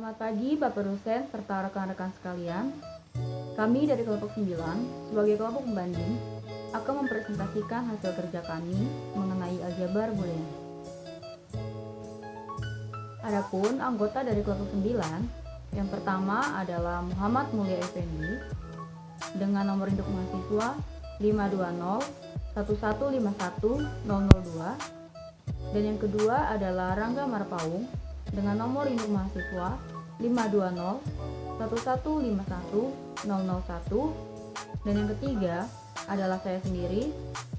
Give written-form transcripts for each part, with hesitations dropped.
Selamat pagi Bapak dosen serta rekan-rekan sekalian. Kami dari kelompok 9 sebagai kelompok pembanding akan mempresentasikan hasil kerja kami mengenai aljabar boolean. Adapun anggota dari kelompok 9, yang pertama adalah Muhammad Mulia Effendi dengan nomor induk mahasiswa 520 1151002, dan yang kedua adalah Rangga Marpaung dengan nomor induk mahasiswa 520 1151001, dan yang ketiga adalah saya sendiri,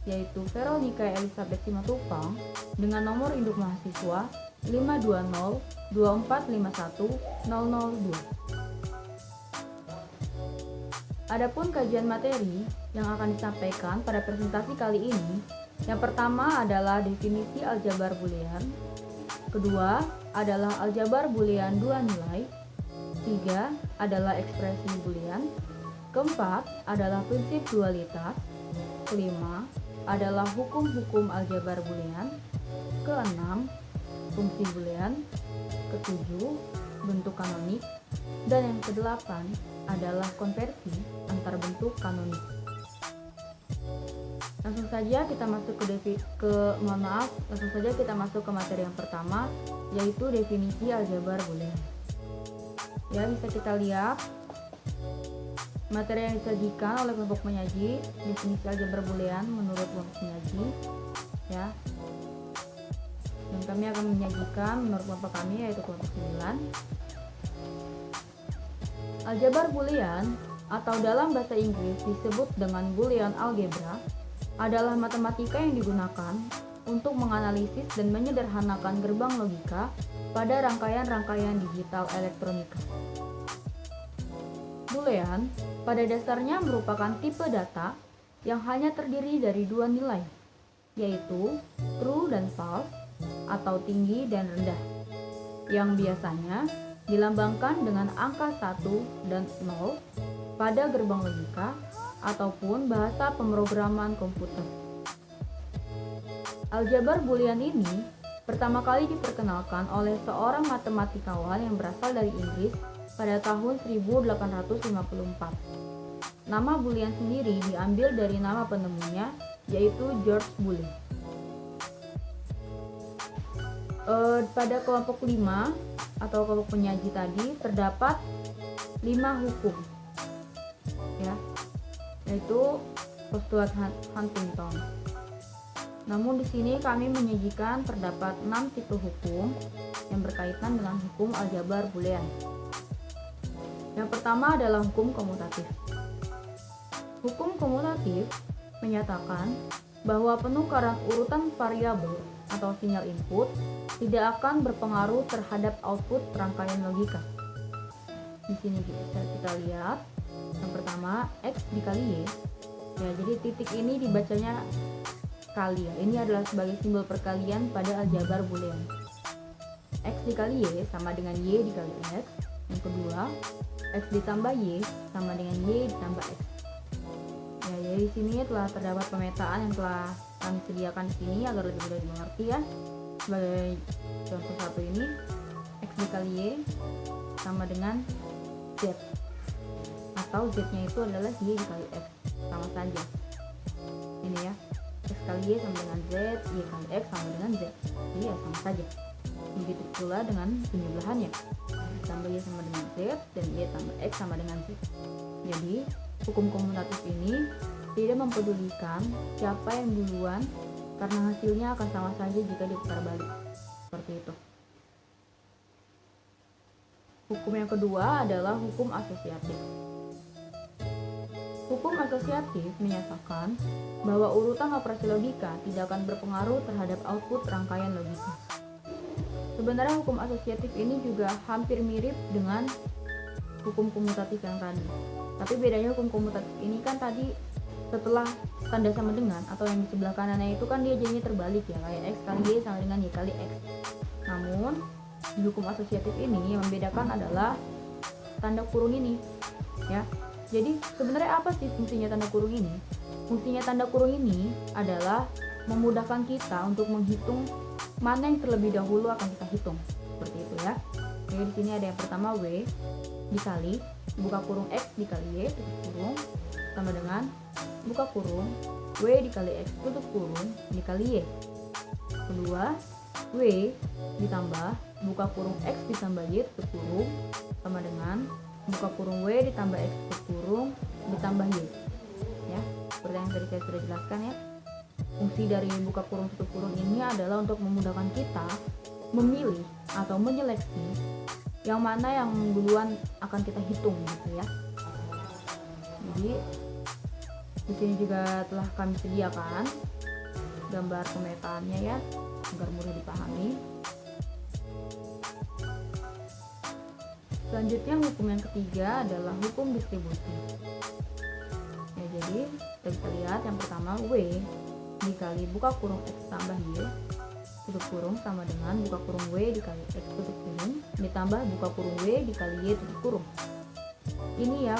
yaitu Veronica Elizabeth Simatupang dengan nomor induk mahasiswa 520 2451002. Adapun kajian materi yang akan disampaikan pada presentasi kali ini, yang pertama adalah definisi aljabar boolean, kedua adalah aljabar boolean dua nilai, tiga adalah ekspresi boolean, keempat adalah prinsip dualitas, kelima adalah hukum-hukum aljabar boolean, keenam fungsi boolean, ketujuh bentuk kanonik, dan yang kedelapan adalah konversi antar bentuk kanonik. Langsung saja kita masuk ke materi yang pertama, yaitu definisi aljabar boolean. Ya, bisa kita lihat materi yang disajikan oleh kelompok penyaji, definisi aljabar boolean menurut kelompok penyaji, ya. Dan kami akan menyajikan menurut kelompok kami, yaitu kelompok 9. Aljabar boolean atau dalam bahasa Inggris disebut dengan Boolean algebra adalah matematika yang digunakan untuk menganalisis dan menyederhanakan gerbang logika pada rangkaian-rangkaian digital elektronika. Boolean pada dasarnya merupakan tipe data yang hanya terdiri dari dua nilai, yaitu true dan false atau tinggi dan rendah, yang biasanya dilambangkan dengan angka 1 dan 0 pada gerbang logika ataupun bahasa pemrograman komputer. Aljabar boolean ini pertama kali diperkenalkan oleh seorang matematikawan yang berasal dari Inggris pada tahun 1854. Nama boolean sendiri diambil dari nama penemunya, yaitu George Boole. Pada kelompok 5 atau kelompok penyaji tadi terdapat 5 hukum, ya, yaitu postulat Huntington. Namun di sini kami menyajikan terdapat 6 tipe hukum yang berkaitan dengan hukum aljabar boolean. Yang pertama adalah hukum komutatif. Hukum komutatif menyatakan bahwa penukaran urutan variabel atau sinyal input tidak akan berpengaruh terhadap output rangkaian logika. Di sini bisa kita lihat yang pertama X dikali Y. Ya, jadi titik ini dibacanya kali ya. Ini adalah sebagai simbol perkalian pada aljabar boolean. X dikali Y sama dengan Y dikali X. Yang kedua, X ditambah Y sama dengan Y ditambah X. Ya, jadi di sini telah terdapat pemetaan yang telah kami sediakan di sini agar lebih mudah dimengerti ya. Sebagai contoh satu ini, X dikali Y sama dengan Z, atau Z-nya itu adalah Y dikali X, sama saja. Ini ya, X kali Y sama dengan Z, Y kali X sama dengan Z. Jadi ya sama saja. Begitu pula dengan penjumlahannya, tambah Y sama dengan Z dan Y tambah X sama dengan Z. Jadi hukum komutatif ini tidak mempedulikan siapa yang duluan, karena hasilnya akan sama saja jika diputar balik. Seperti itu. Hukum yang kedua adalah hukum asosiatif. Hukum asosiatif menyatakan bahwa urutan operasi logika tidak akan berpengaruh terhadap output rangkaian logika. Sebenarnya hukum asosiatif ini juga hampir mirip dengan hukum komutatif yang tadi. Tapi bedanya hukum komutatif ini kan tadi setelah tanda sama dengan atau yang di sebelah kanannya itu kan dia jadinya terbalik ya, kayak X kali Y sama dengan Y kali X. Namun di hukum asosiatif ini yang membedakan adalah tanda kurung ini, ya. Jadi sebenarnya apa sih fungsinya tanda kurung ini? Fungsinya tanda kurung ini adalah memudahkan kita untuk menghitung mana yang terlebih dahulu akan kita hitung, seperti itu ya. Oke, di sini ada yang pertama W dikali buka kurung X dikali Y tutup kurung sama dengan buka kurung W dikali X tutup kurung dikali Y. Kedua, W ditambah buka kurung X ditambah Y tutup kurung sama dengan buka kurung W ditambah X tutup kurung ditambah Y. Ya, seperti yang tadi saya sudah jelaskan ya. Fungsi dari buka kurung tutup kurung ini adalah untuk memudahkan kita memilih atau menyeleksi yang mana yang duluan akan kita hitung gitu ya. Jadi di sini juga telah kami sediakan gambar pemetaannya ya agar mudah dipahami. Selanjutnya hukum yang ketiga adalah hukum distribusi. Ya, jadi kita bisa lihat yang pertama W dikali buka kurung X tambah Y tutup kurung sama dengan buka kurung W dikali X tutup kurung ditambah buka kurung W dikali Y tutup kurung. Ini ya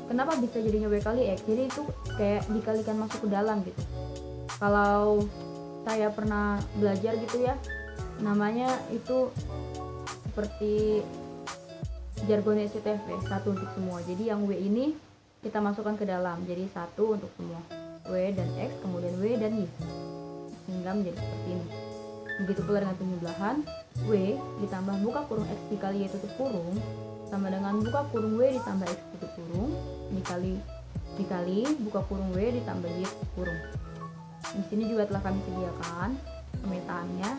kenapa bisa jadinya W kali X, jadi itu kayak dikalikan masuk ke dalam gitu. Kalau saya pernah belajar gitu ya, namanya itu seperti jargon SCTV, satu untuk semua. Jadi yang W ini kita masukkan ke dalam, jadi satu untuk semua, W dan X, kemudian W dan Y, sehingga menjadi seperti ini. Begitu pula dengan penyebelahan, W ditambah buka kurung X dikali Y tutup kurung sama dengan buka kurung W ditambah X tutup kurung dikali buka kurung W ditambah Y tutup kurung. Di sini juga telah kami sediakan pemetaannya,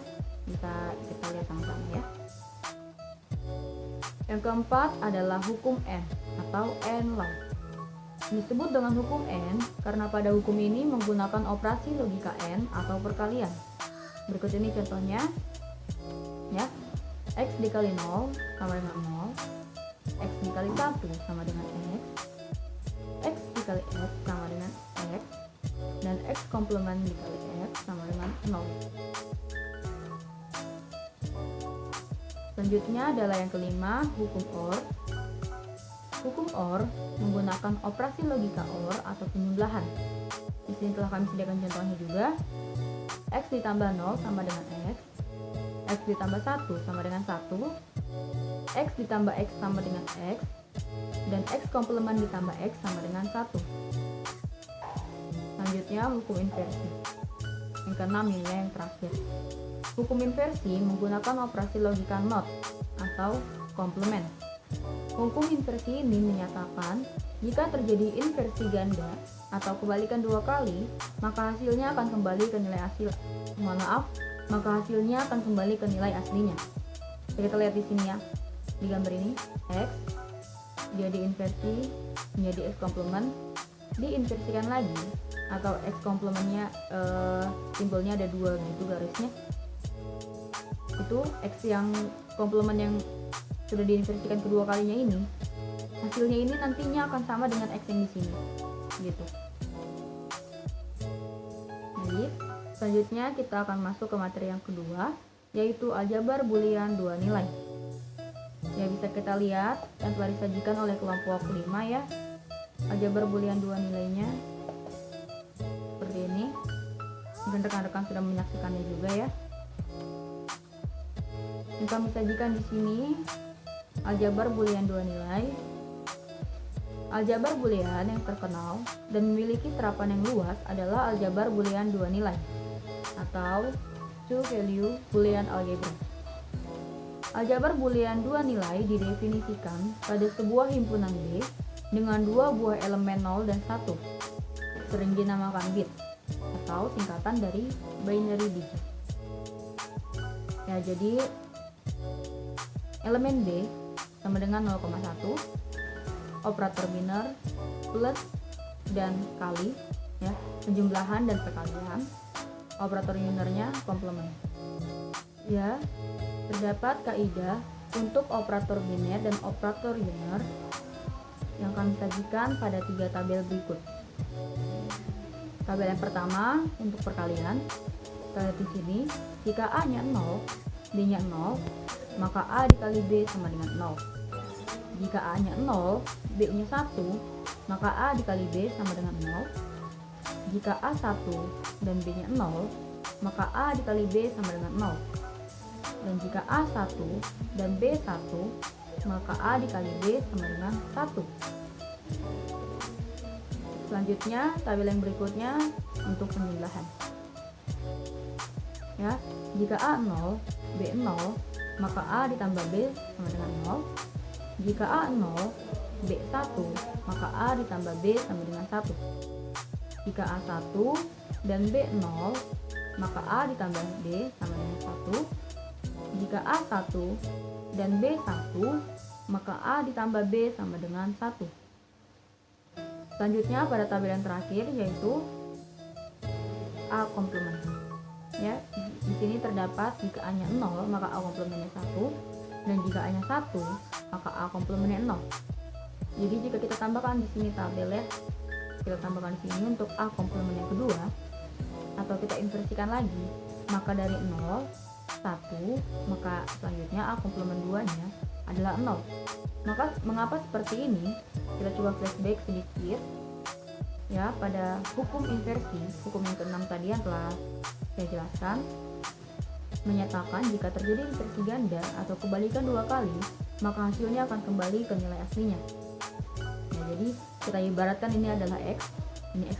bisa kita lihat sama-sama ya. Yang keempat adalah hukum N atau N law. Disebut dengan hukum N karena pada hukum ini menggunakan operasi logika N atau perkalian. Berikut ini contohnya ya. X dikali 0 sama dengan 0, X dikali 1 sama dengan X, X dikali X sama dengan X, dan X komplement dikali X sama dengan 0. Selanjutnya adalah yang kelima, hukum OR. Hukum OR menggunakan operasi logika OR atau penjumlahan. Di sini telah kami sediakan contohnya juga. X ditambah 0 sama dengan X ditambah 1 sama dengan 1, X ditambah X sama dengan X, dan X komplement ditambah X sama dengan 1. Selanjutnya hukum inversi. Yang keenam ini yang terakhir. Hukum inversi menggunakan operasi logika NOT atau komplement. Hukum inversi ini menyatakan jika terjadi inversi ganda atau kebalikan dua kali, maka hasilnya akan kembali ke nilai aslinya. Kita lihat di sini ya, di gambar ini X dia diinversi menjadi X komplement, diinversikan lagi atau X komplementnya simbolnya ada dua gitu garisnya. Itu X yang komplement yang sudah diinversikan kedua kalinya ini, hasilnya ini nantinya akan sama dengan X yang di sini gitu. Baik, selanjutnya kita akan masuk ke materi yang kedua, yaitu aljabar boolean dua nilai. Ya, bisa kita lihat yang telah disajikan oleh kelompok 5 ya. Aljabar boolean dua nilainya seperti ini. Mungkin rekan-rekan sudah menyaksikannya juga ya. Yang kami sajikan di sini aljabar boolean dua nilai. Aljabar boolean yang terkenal dan memiliki terapan yang luas adalah aljabar boolean dua nilai atau two value boolean algebra. Aljabar boolean dua nilai didefinisikan pada sebuah himpunan B dengan dua buah elemen 0 dan 1, sering dinamakan bit atau singkatan dari binary digit. Ya, jadi elemen B sama dengan 0,1, operator biner, plus dan kali ya, penjumlahan dan perkalian, operator unernya komplement. Ya, terdapat kaidah untuk operator biner dan operator uner yang kami sajikan pada 3 tabel berikut. Tabel yang pertama untuk perkalian, kita lihat di sini, jika A-nya 0, B-nya 0, maka A dikali B sama dengan 0. Jika A-nya 0, B-nya 1, maka A dikali B sama dengan 0. Jika A 1 dan B-nya 0, maka A dikali B sama dengan 0. Dan jika A1 dan B1, maka A dikali B sama dengan 1. Selanjutnya, tabel yang berikutnya untuk penjumlahan. Ya, jika A0, B0, maka A ditambah B sama dengan 0. Jika A0, B1, maka A ditambah B sama dengan 1. Jika A1 dan B0, maka A ditambah B sama dengan 1. Jika A1 dan B1, maka A ditambah B sama dengan 1. Selanjutnya pada tabel yang terakhir yaitu A komplement. Ya, di sini terdapat jika A-nya 0, maka A komplementnya 1, dan jika A-nya 1, maka A komplementnya 0. Jadi jika kita tambahkan di sini tabelnya, kita tambahkan di sini untuk A komplement yang kedua, atau kita inversikan lagi, maka dari 0, 1, maka selanjutnya A komplement 2-nya adalah 0. Maka mengapa seperti ini? Kita coba flashback sedikit ya pada hukum inversi, hukum yang ke-6 tadi yang telah saya jelaskan, menyatakan jika terjadi inversi ganda atau kebalikan 2 kali, maka hasilnya akan kembali ke nilai aslinya. Nah, jadi kita ibaratkan ini adalah X, ini X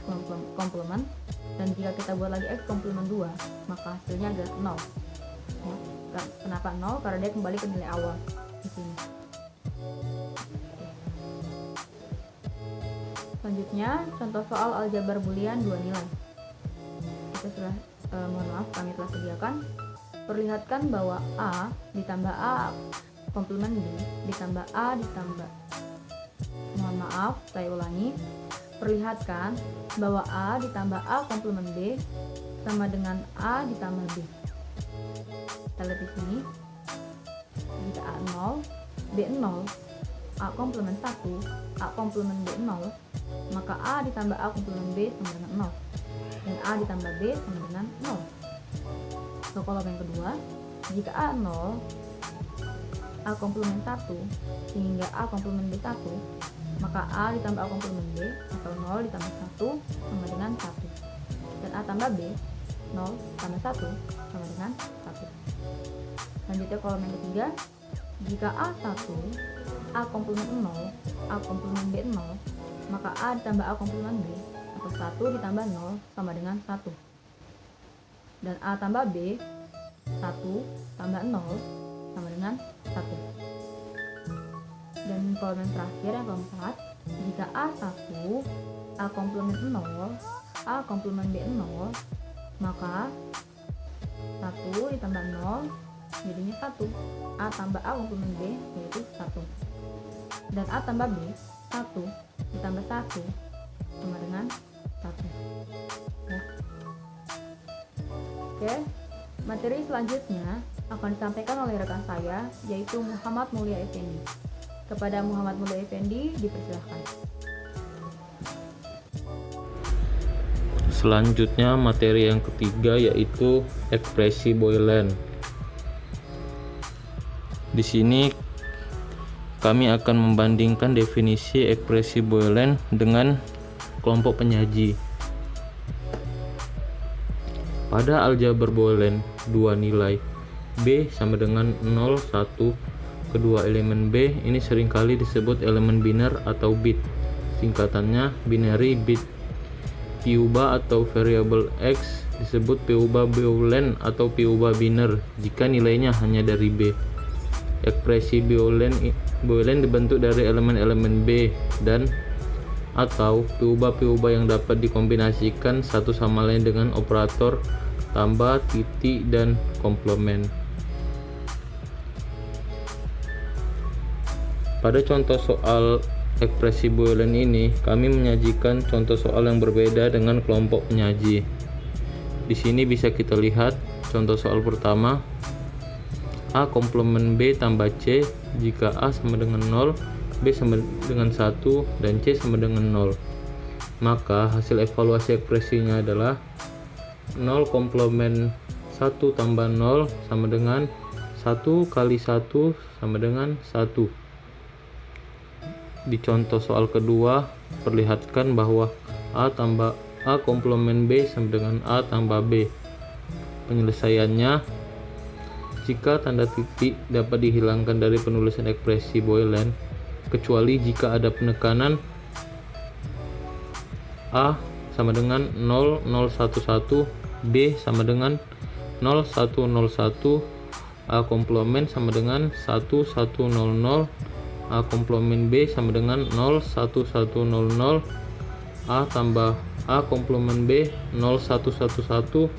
komplement, dan jika kita buat lagi X komplement 2, maka hasilnya adalah 0. Ya, kenapa 0? Karena dia kembali ke nilai awal di sini. Selanjutnya, contoh soal aljabar boolean 2 nilai. Kita sudah kami telah sediakan. Perlihatkan bahwa A ditambah A komplement B ditambah A ditambah, saya ulangi. Perlihatkan bahwa A ditambah A komplement B sama dengan A ditambah B. Kita lihat di sini. Jika A0, B0, A komplement 1, A komplement B0, maka A ditambah A komplement B sama dengan 0. Dan A ditambah B sama dengan 0. So, kolom yang kedua, jika A0, A komplement 1 sehingga A komplement B1, maka A ditambah A komplement B atau 0 ditambah 1 sama dengan 1. Dan A tambah B, 0 tambah 1 sama dengan 1. Selanjutnya kolom yang ketiga, jika A1, A komplement 0, A komplement B0, maka A ditambah A komplement B atau 1 ditambah 0 sama dengan 1. Dan A tambah B, 1 tambah 0 sama dengan 1. Dan kolom yang terakhir yang keempat, jika A1, A komplement 0, A komplement B0, maka 1 ditambah 0 jadinya 1. A tambah A komplement B yaitu 1. Dan A tambah B, 1 ditambah 1 sama dengan 1. Ya. Oke, materi selanjutnya akan disampaikan oleh rekan saya yaitu Muhammad Mulia Effendi. Kepada Muhammad Mulia Effendi dipersilahkan. Selanjutnya materi yang ketiga yaitu ekspresi Boolean. Di sini kami akan membandingkan definisi ekspresi Boolean dengan kelompok penyaji. Pada aljabar Boolean 2 nilai, B sama dengan 0, 1, kedua elemen B ini seringkali disebut elemen biner atau bit. Singkatannya binary bit. Piubah atau variabel X disebut piubah Boolean atau piubah biner jika nilainya hanya dari B. Ekspresi Boolean dibentuk dari elemen-elemen B dan atau piubah-piubah yang dapat dikombinasikan satu sama lain dengan operator tambah, titik, dan komplement. Pada contoh soal ekspresi Boolean ini, kami menyajikan contoh soal yang berbeda dengan kelompok penyaji. Di sini bisa kita lihat contoh soal pertama, A komplement B tambah C jika A sama dengan 0, B sama dengan 1, dan C sama dengan 0. Maka hasil evaluasi ekspresinya adalah 0 komplement 1 tambah 0 sama dengan 1 kali 1 sama dengan 1. Di contoh soal kedua, perlihatkan bahwa A tambah A komplement B sama dengan A tambah B. Penyelesaiannya Jika tanda titik dapat dihilangkan dari penulisan ekspresi Boylen, kecuali jika ada penekanan A sama dengan 0011, B sama dengan 0101, A komplement sama dengan 1100, A komplement B sama dengan 01100, A tambah A komplement B 0111,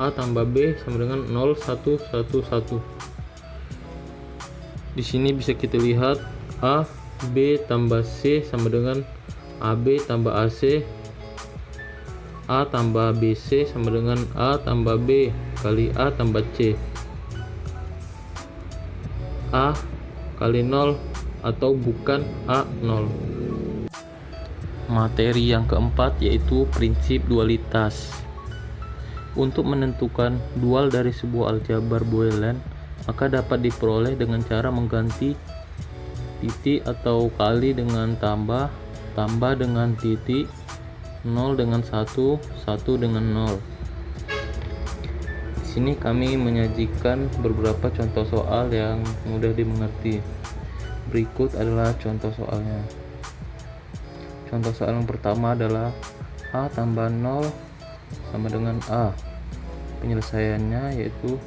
A tambah B sama dengan 0111. Di sini bisa kita lihat A, B tambah C sama dengan AB tambah AC, A tambah BC sama dengan A tambah B kali A tambah C, A kali 0 atau bukan A0. Materi yang keempat yaitu prinsip dualitas. Untuk menentukan dual dari sebuah aljabar Boylen, maka dapat diperoleh dengan cara mengganti titik atau kali dengan tambah, tambah dengan titik, 0 dengan 1, 1 dengan 0. Di sini kami menyajikan beberapa contoh soal yang mudah dimengerti. Berikut adalah contoh soalnya. Contoh soal yang pertama adalah A tambah 0 sama dengan A. Penyelesaiannya yaitu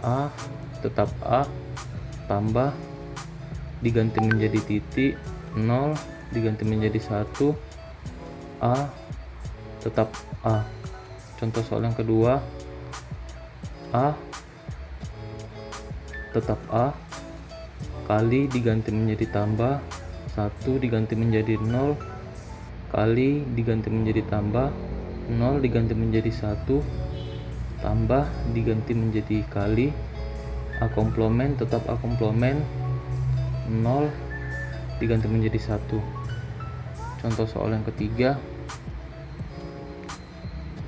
A tetap A tambah diganti menjadi titik, 0 diganti menjadi 1, A tetap A. Contoh soal yang kedua, A tetap A kali diganti menjadi tambah, 1 diganti menjadi 0 kali diganti menjadi tambah, 0 diganti menjadi 1 tambah diganti menjadi kali, A komplement tetap A komplement, 0 diganti menjadi 1. Contoh soal yang ketiga,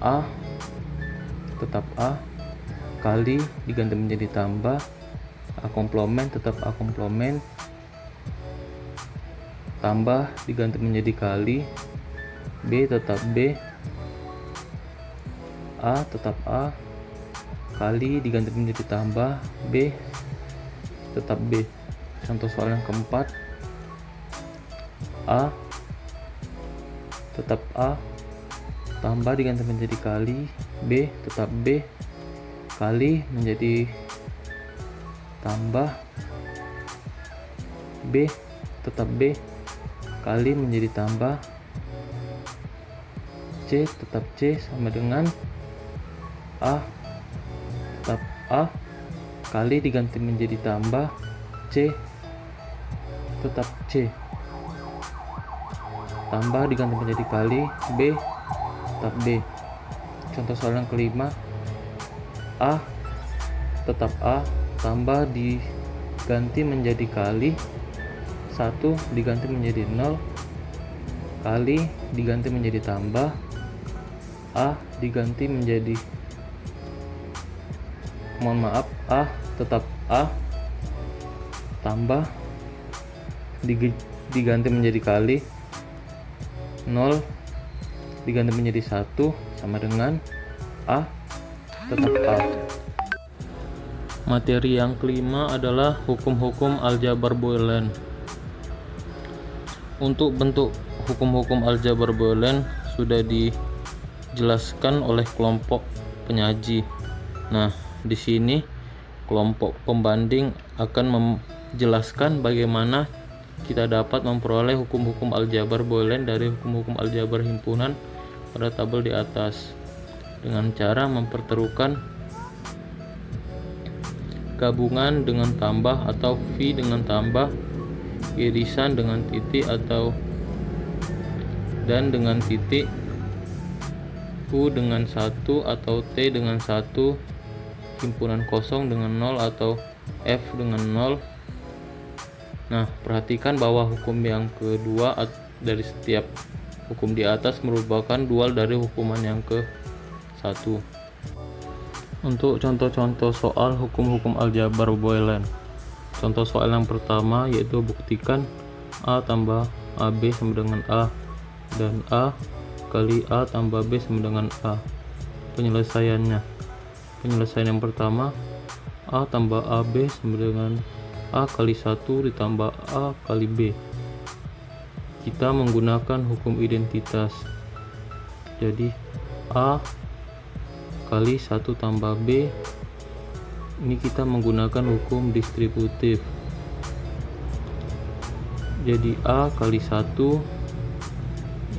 A tetap A kali diganti menjadi tambah, A komplement tetap A komplement tambah diganti menjadi kali, B tetap B, A tetap A kali diganti menjadi tambah, B tetap B. Contoh soal yang keempat, A tetap A tambah diganti menjadi kali, B tetap B kali menjadi tambah, B tetap B kali menjadi tambah, C tetap C sama dengan A tetap A kali diganti menjadi tambah, C tetap C tambah diganti menjadi kali, B tetap B. Contoh soal yang kelima, A tetap A tambah diganti menjadi kali, 1 diganti menjadi 0 kali diganti menjadi tambah, A diganti menjadi A tetap A tambah diganti menjadi kali, 0 diganti menjadi 1 sama dengan A tetap A. Materi yang kelima adalah hukum-hukum aljabar Boylen. Untuk bentuk hukum-hukum aljabar Boylen sudah dijelaskan oleh kelompok penyaji. Nah, di sini kelompok pembanding akan menjelaskan bagaimana kita dapat memperoleh hukum-hukum aljabar Boylen dari hukum-hukum aljabar himpunan pada tabel di atas dengan cara memperterukan gabungan dengan tambah atau V dengan tambah, irisan dengan titik atau dan dengan titik, U dengan 1 atau T dengan 1, himpunan kosong dengan 0 atau F dengan 0. Nah, perhatikan bahwa hukum yang kedua dari setiap hukum di atas merupakan dual dari hukuman yang ke-1. Untuk contoh-contoh soal hukum-hukum aljabar Boylen. Contoh soal yang pertama yaitu buktikan A tambah AB sama dengan A dan A kali A tambah B sama dengan A. Penyelesaiannya. Penyelesaian yang pertama, A tambah AB sama dengan A kali 1 ditambah A kali B. Kita menggunakan hukum identitas. Jadi A kali 1 tambah B, ini kita menggunakan hukum distributif. Jadi A kali 1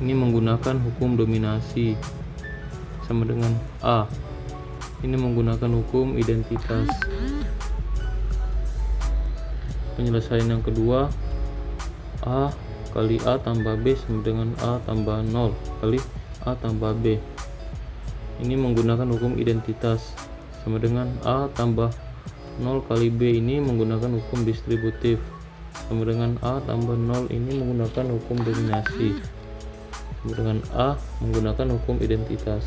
ini menggunakan hukum dominasi sama dengan A. Ini menggunakan hukum identitas. Penyelesaian yang kedua, A kali A tambah B sama dengan A tambah 0 kali A tambah B. Ini menggunakan hukum identitas sama dengan A tambah 0 kali B, ini menggunakan hukum distributif sama dengan A tambah 0 ini menggunakan hukum dominasi sama dengan A menggunakan hukum identitas.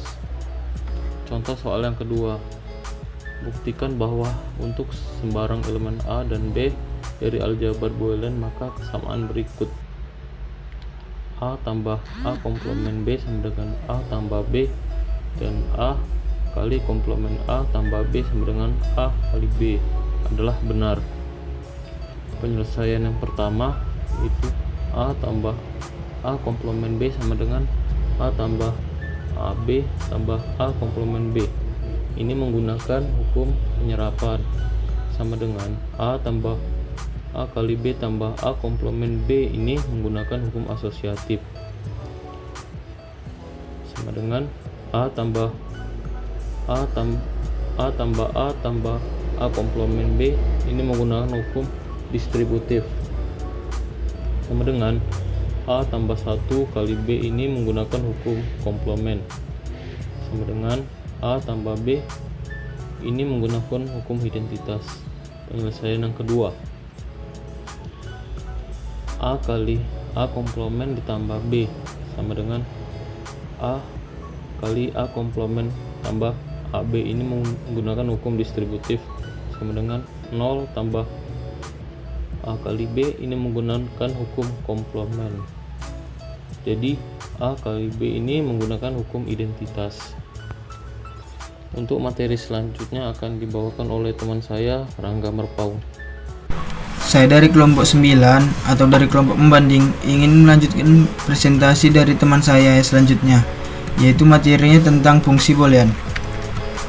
Contoh soal yang kedua, buktikan bahwa untuk sembarang elemen A dan B dari aljabar Boolean maka kesamaan berikut: A tambah A komplement B sama dengan A tambah B, dan A kali komplement A tambah B sama dengan A kali B adalah benar. Penyelesaian yang pertama itu A tambah A komplement B sama dengan A tambah AB tambah A komplement B. Ini menggunakan hukum penyerapan sama dengan A tambah A kali B tambah A komplement B, ini menggunakan hukum asosiatif sama dengan A tambah A tambah A komplement B, ini menggunakan hukum distributif sama dengan A tambah 1 kali B, ini menggunakan hukum komplement sama dengan A tambah B, ini menggunakan hukum identitas. Penyelesaian yang kedua, A kali A komplement ditambah B sama dengan A kali A komplement tambah AB, ini menggunakan hukum distributif sama dengan 0 tambah A kali B, ini menggunakan hukum komplement. Jadi A kali B ini menggunakan hukum identitas. Untuk materi selanjutnya akan dibawakan oleh teman saya, Rangga Merpaung. Saya dari kelompok 9 atau dari kelompok pembanding ingin melanjutkan presentasi dari teman saya selanjutnya, yaitu materinya tentang fungsi boolean.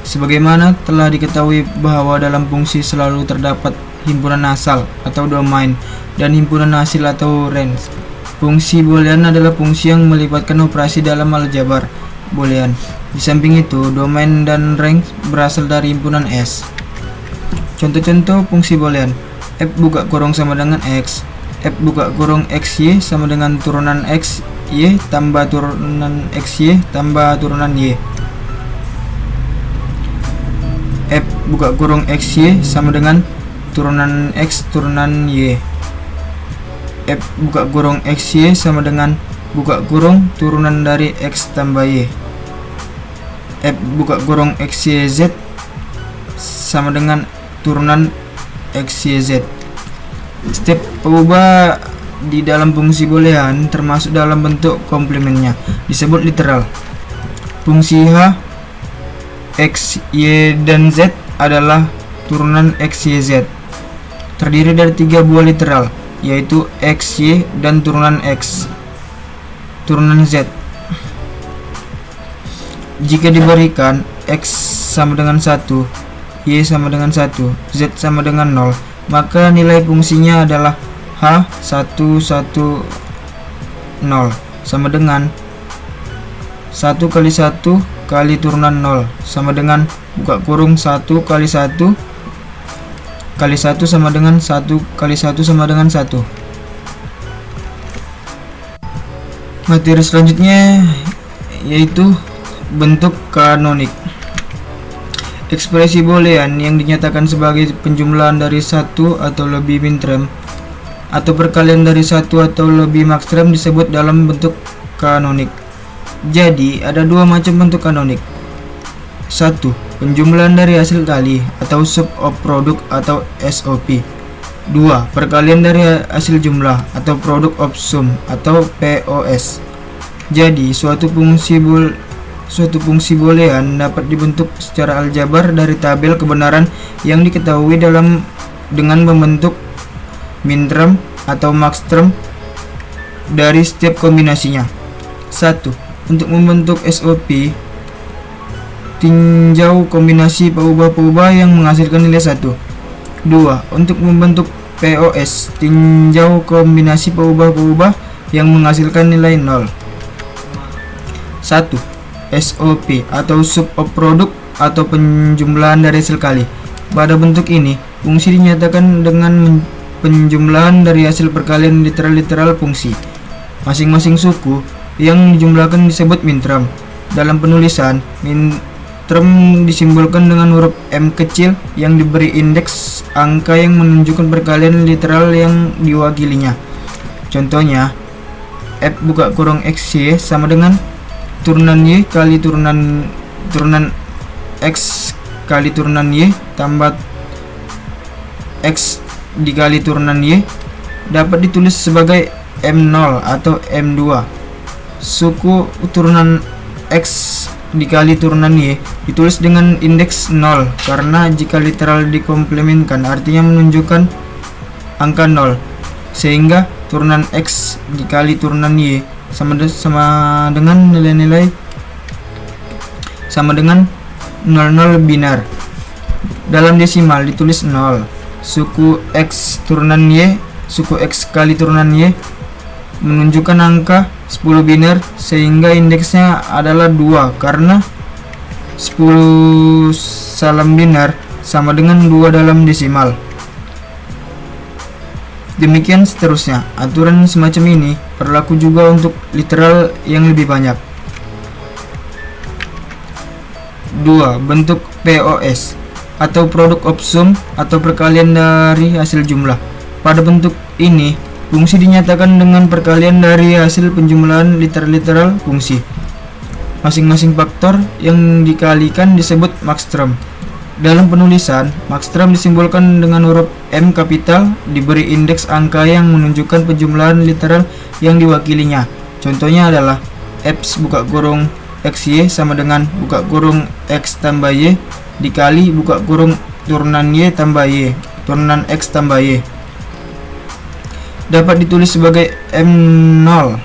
Sebagaimana telah diketahui bahwa dalam fungsi selalu terdapat himpunan asal atau domain dan himpunan hasil atau range. Fungsi boolean adalah fungsi yang melibatkan operasi dalam aljabar boolean. Di samping itu, domain dan range berasal dari himpunan S. Contoh-contoh fungsi boolean: F buka kurung sama dengan X, F buka kurung XY sama dengan turunan XY tambah turunan XY tambah turunan Y. F buka kurung XY sama dengan turunan X turunan Y. F buka kurung XY sama dengan buka kurung turunan dari X tambah Y. F buka kurung XYZ sama dengan turunan XYZ. Setiap pengubah di dalam fungsi boolean termasuk dalam bentuk komplementnya disebut literal. Fungsi H, X, Y, dan Z adalah turunan X, Y, Z. Terdiri dari 3 buah literal, yaitu X, Y, dan turunan X, turunan Z. Jika diberikan X sama dengan 1, Y sama dengan 1, Z sama dengan 0, maka nilai fungsinya adalah H110 sama dengan 1 kali 1 kali turunan 0 sama dengan buka kurung 1 kali 1 kali 1 sama dengan 1 kali 1 sama dengan 1. Materi selanjutnya yaitu bentuk kanonik. Ekspresi boolean yang dinyatakan sebagai penjumlahan dari satu atau lebih minterm atau perkalian dari satu atau lebih maxterm disebut dalam bentuk kanonik. Jadi ada 2 macam bentuk kanonik. 1. Penjumlahan dari hasil kali atau sum of product atau SOP. 2. Perkalian dari hasil jumlah atau product of sum atau POS. Jadi suatu fungsi suatu fungsi boolean dapat dibentuk secara aljabar dari tabel kebenaran yang diketahui dengan membentuk minterm atau maxterm dari setiap kombinasinya. 1. Untuk membentuk SOP, tinjau kombinasi peubah-peubah yang menghasilkan nilai 1. 2. Untuk membentuk POS, tinjau kombinasi peubah-peubah yang menghasilkan nilai 0. 1. SOP atau sum of product atau penjumlahan dari hasil kali. Pada bentuk ini, fungsi dinyatakan dengan penjumlahan dari hasil perkalian literal fungsi. Masing-masing suku yang dijumlahkan disebut minterm. Dalam penulisan, minterm disimbolkan dengan huruf M kecil yang diberi indeks angka yang menunjukkan perkalian literal yang diwakilinya. Contohnya, F buka kurung XY sama dengan turunan Y kali turunan X kali turunan Y tambah X dikali turunan Y dapat ditulis sebagai M0 atau M2. Suku turunan X dikali turunan Y ditulis dengan indeks 0 karena jika literal dikomplementkan artinya menunjukkan angka 0, sehingga turunan X dikali turunan Y sama dengan nilai-nilai sama dengan 00 binar. Dalam desimal ditulis 0. Suku X turunan Y, suku X kali turunan Y menunjukkan angka 10 binar sehingga indeksnya adalah 2 karena 10 salam binar sama dengan 2 dalam desimal. Demikian seterusnya. Aturan semacam ini berlaku juga untuk literal yang lebih banyak. 2. Bentuk POS atau product of sum atau perkalian dari hasil jumlah. Pada bentuk ini, fungsi dinyatakan dengan perkalian dari hasil penjumlahan literal fungsi. Masing-masing faktor yang dikalikan disebut maxterm. Dalam penulisan, maxterm disimbolkan dengan huruf M kapital diberi indeks angka yang menunjukkan penjumlahan literal yang diwakilinya. Contohnya adalah F buka kurung XY sama dengan buka kurung X tambah Y dikali buka kurung turunan Y tambah Y turunan X tambah Y. Dapat ditulis sebagai M0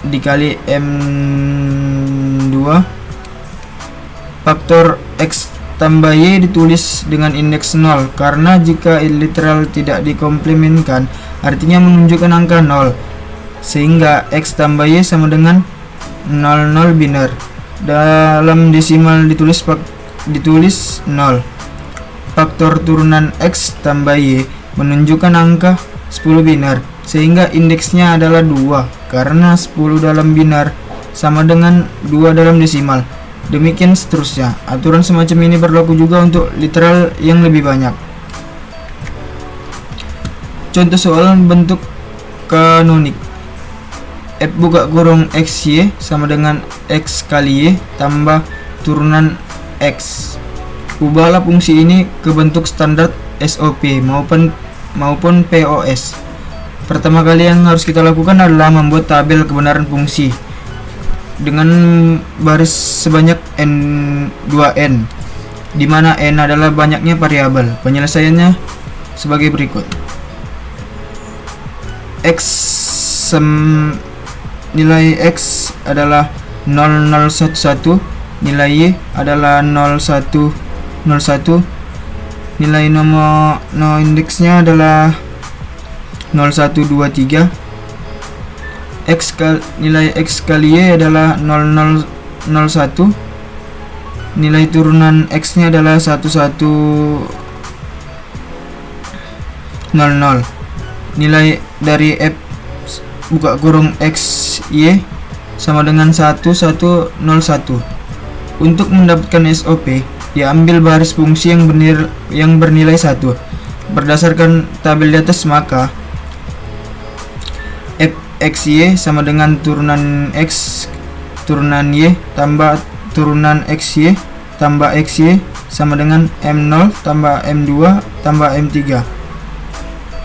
dikali M2. Faktor X tambah Y ditulis dengan indeks 0 karena jika literal tidak dikomplementkan artinya menunjukkan angka 0, sehingga X tambah Y sama dengan 00 binar. Dalam desimal ditulis 0. Faktor turunan X tambah Y menunjukkan angka 10 binar sehingga indeksnya adalah 2 karena 10 dalam binar sama dengan 2 dalam desimal. Demikian seterusnya. Aturan semacam ini berlaku juga untuk literal yang lebih banyak. Contoh soal bentuk kanonik. F buka kurung XY sama dengan X kali Y tambah turunan X. Ubahlah fungsi ini ke bentuk standar SOP maupun POS. Pertama kali yang harus kita lakukan adalah membuat tabel kebenaran fungsi dengan baris sebanyak N2N, di mana N adalah banyaknya variabel. Penyelesaiannya sebagai berikut. Nilai X adalah 0011, nilai Y adalah 0101, nilai indeksnya adalah 0123, nilai X kali Y adalah 0001, nilai turunan X nya adalah 1100, nilai dari F buka kurung XY sama dengan 1101. Untuk mendapatkan SOP, diambil baris fungsi yang bernilai 1. Berdasarkan tabel di atas, maka F XY sama dengan turunan X turunan Y tambah turunan XY tambah XY sama dengan M0 tambah M2 tambah M3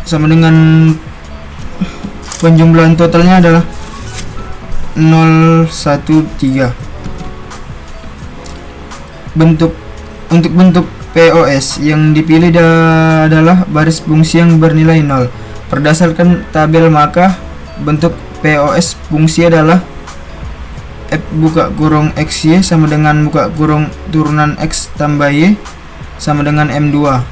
sama dengan penjumlahan totalnya adalah 013. Untuk bentuk POS yang dipilih adalah baris fungsi yang bernilai 0. Berdasarkan tabel maka bentuk POS fungsi adalah F buka kurung XY sama dengan buka kurung turunan X tambah Y sama dengan M2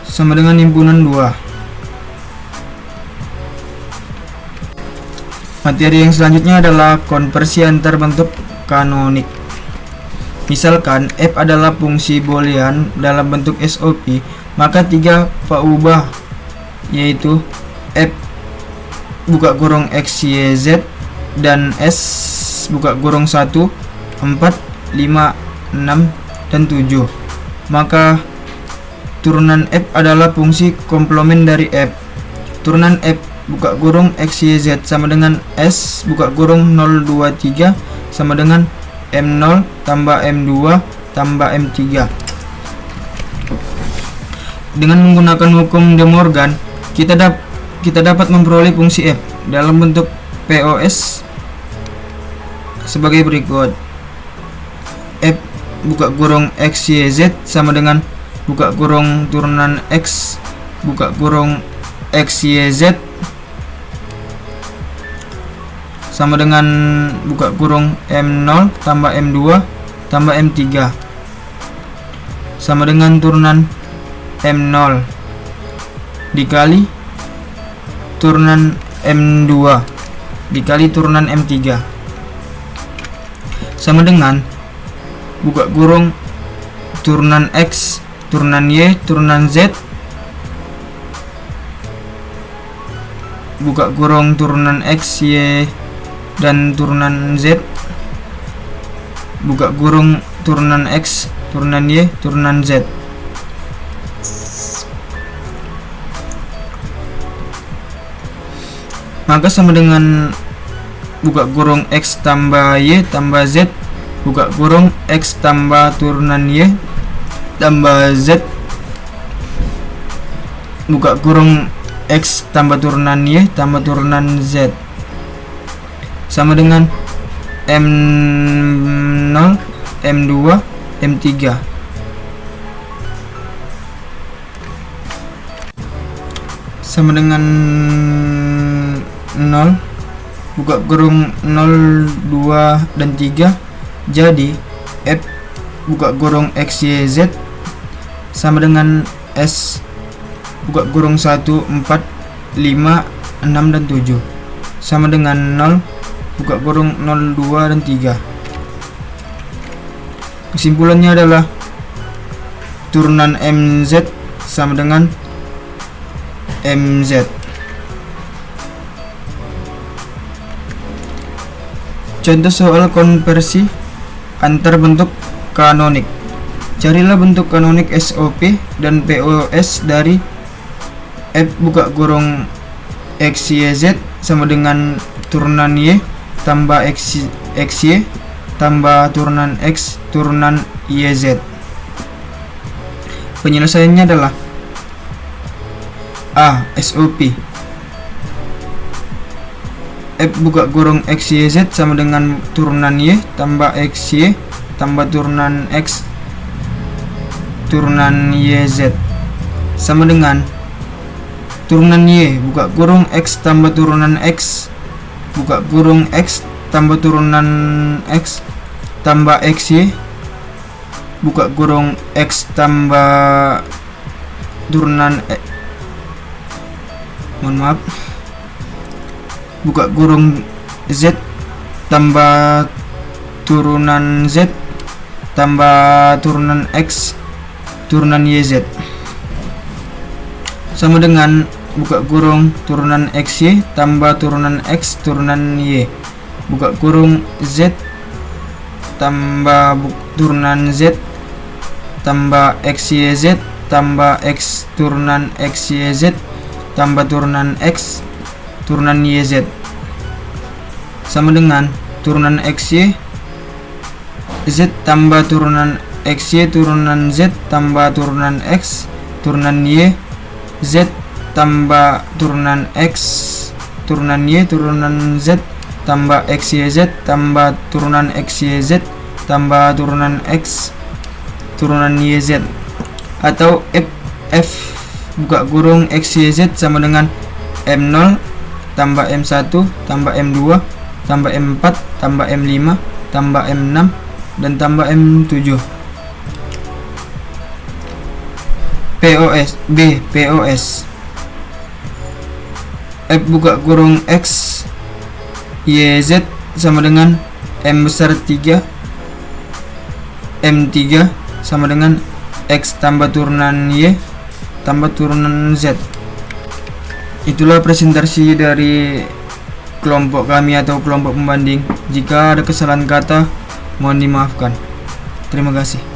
sama dengan himpunan 2. Materi yang selanjutnya adalah konversi antar bentuk kanonik. Misalkan F adalah fungsi boolean dalam bentuk SOP, maka 3 peubah yaitu F buka kurung X, Y, Z dan S buka kurung 1, 4, 5, 6, dan 7. Maka turunan F adalah fungsi komplement dari F. Turunan F buka kurung X, Y, Z sama dengan S buka kurung 0, 2, 3 sama dengan M0 tambah M2 tambah M3. Dengan menggunakan hukum De Morgan, kita dapat memperoleh fungsi F dalam bentuk POS sebagai berikut. F buka kurung X, Y, Z sama dengan buka kurung turunan X buka kurung X, Y, Z sama dengan buka kurung M0 tambah M2 tambah M3 sama dengan turunan M0 dikali turunan M2 dikali turunan M3 sama dengan buka kurung turunan X turunan Y turunan Z buka kurung turunan X, Y, dan turunan Z buka kurung turunan X turunan Y turunan Z. Maka sama dengan buka kurung X tambah Y tambah Z buka kurung X tambah turunan Y tambah Z buka kurung X tambah turunan Y tambah turunan Z sama dengan M0, M2, M3. Sama dengan 0 buka kurung 0, 2, dan 3. Jadi F buka kurung X, Y, Z sama dengan S buka kurung 1, 4, 5, 6, dan 7 sama dengan 0 buka kurung 0, 2, dan 3. Kesimpulannya adalah turunan MZ sama dengan MZ. Contoh soal konversi antar bentuk kanonik. Carilah bentuk kanonik SOP dan POS dari F buka kurung X, Y, Z sama dengan turunan Y tambah X, Y tambah turunan X turunan YZ. Penyelesaiannya adalah A. SOP F buka kurung X, Y, Z sama dengan turunan Y tambah X, Y tambah turunan X turunan YZ sama dengan turunan Y buka kurung X tambah turunan X buka kurung X tambah turunan X tambah XY buka kurung X tambah turunan buka kurung Z tambah turunan Z tambah turunan X turunan YZ sama dengan buka kurung turunan XY tambah turunan X turunan Y buka kurung Z tambah turunan Z tambah XYZ tambah X turunan XYZ tambah turunan X turunan YZ sama dengan turunan XY Z tambah turunan XY turunan Z tambah turunan X turunan Y Z tambah turunan X turunan Y turunan Z tambah XYZ tambah turunan XYZ tambah turunan X turunan YZ, atau F buka kurung XYZ sama dengan M0 tambah M1 tambah M2 tambah M4 tambah M5 tambah M6 dan tambah M7. POS F buka kurung X YZ sama dengan M besar 3 M3 sama dengan X tambah turunan Y tambah turunan Z. Itulah presentasi dari kelompok kami atau kelompok pembanding. Jika ada kesalahan kata, mohon dimaafkan. Terima kasih.